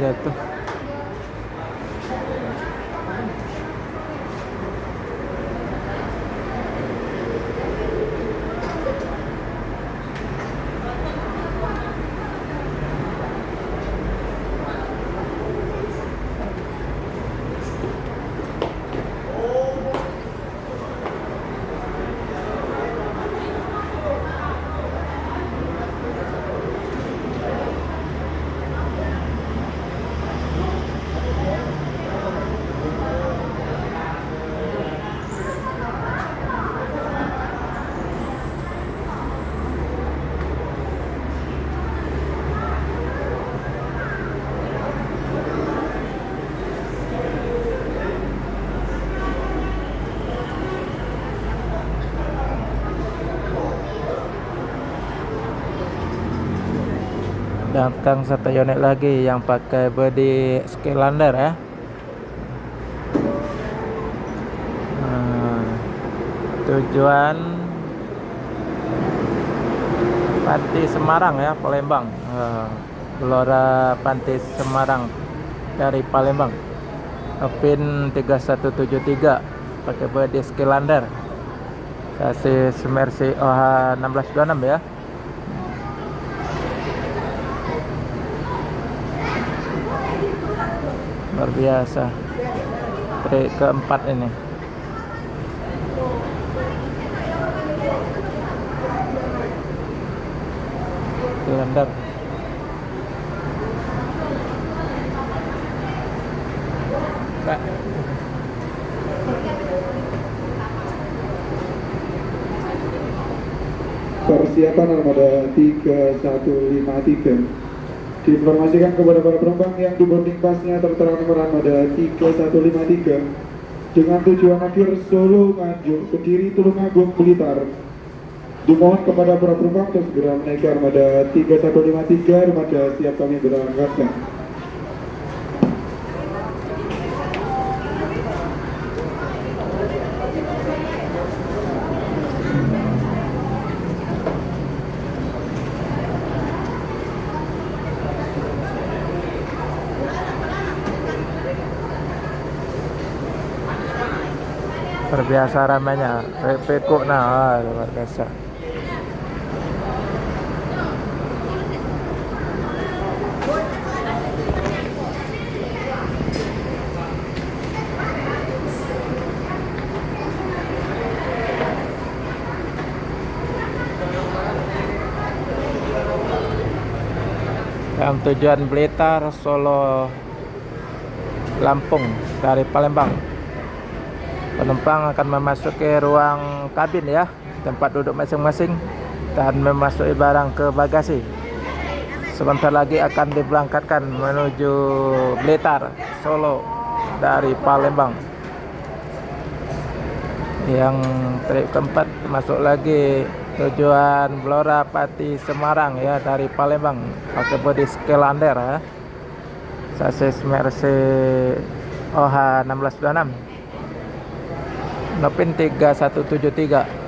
jatuh. Datang satu unit lagi yang pakai body Skylander ya. Tujuan Panti Semarang ya, Palembang. Gelora Panti Semarang dari Palembang. PIN 3173 pakai body Skylander. Sasis Mercy OH 1626 ya. Luar biasa. Trip keempat ini. Skylander. Pak. Persiapan armada 3153. Diinformasikan kepada para penumpang yang di boarding pasnya tertera nomor armada 3153 dengan tujuan akhir Solo, Nganjuk, Kediri, Tulungagung, Blitar. Dimohon kepada para penumpang untuk segera menaiki armada 3153. Armada siap kami berangkatkan. Terbiasa ramainya Pekuk nah, luar biasa. Dalam tujuan Blitar, Solo, Lampung dari Palembang. Penumpang akan memasuki ruang kabin ya, tempat duduk masing-masing, dan memasuki barang ke bagasi. Sebentar lagi akan diberangkatkan menuju Blitar, Solo dari Palembang. Yang trip keempat masuk lagi tujuan Gelora Panti Semarang ya, dari Palembang pakai body Skylander ya. Sasis Mercy OH 1626. Nopin 3173.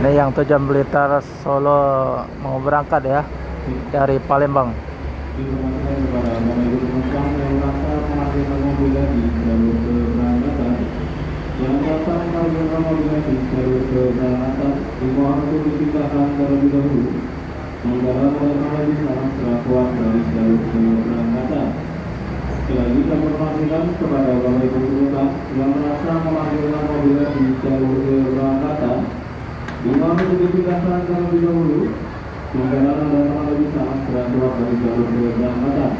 Ini yang tujuan Blitar Solo mau berangkat ya dari Palembang. Informasikan kepada Bapak Ibu penumpang yang merasa mengakhirkan mobilnya di jalur keberangkatan. Yang merasa mengakhirkan mobilnya di jalur keberangkatan, dimohon untuk dipindahkan terlebih dahulu. Sementara penerbangan bisa setelah keluar dari jalur keberangkatan. Sekali lagi kami informasikan kepada Bapak Ibu penumpang yang merasa mengakhirkan mobilnya di jalur keberangkatan, dimohon untuk dipindahkan terlebih dahulu. Sementara penerbangan bisa segera keluar dari jalur keberangkatan.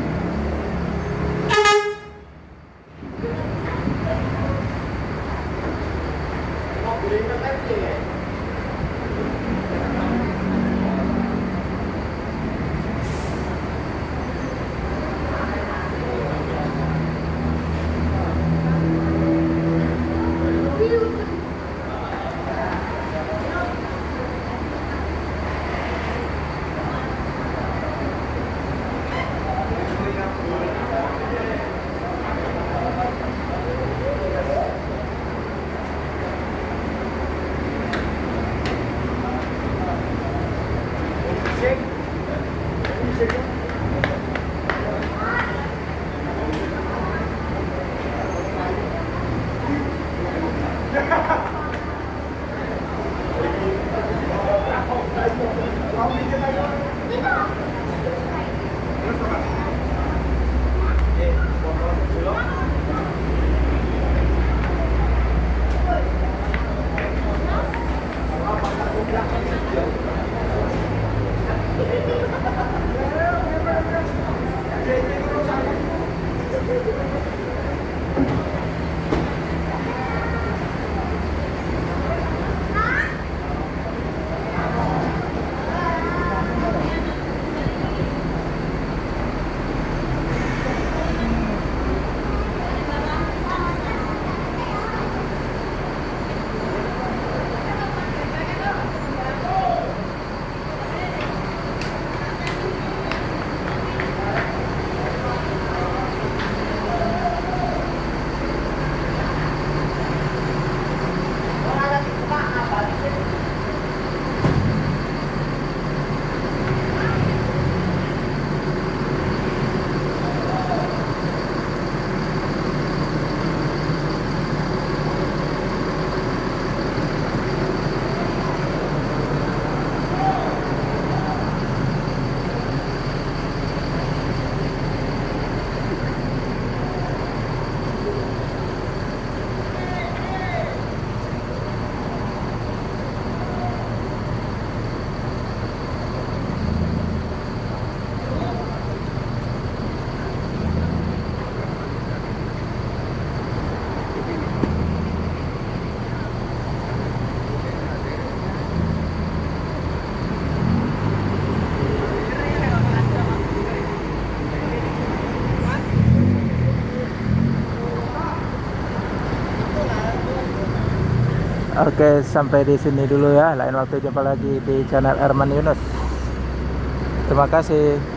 Oke, sampai di sini dulu ya. Lain waktu jumpa lagi di channel Erman Yunus. Terima kasih.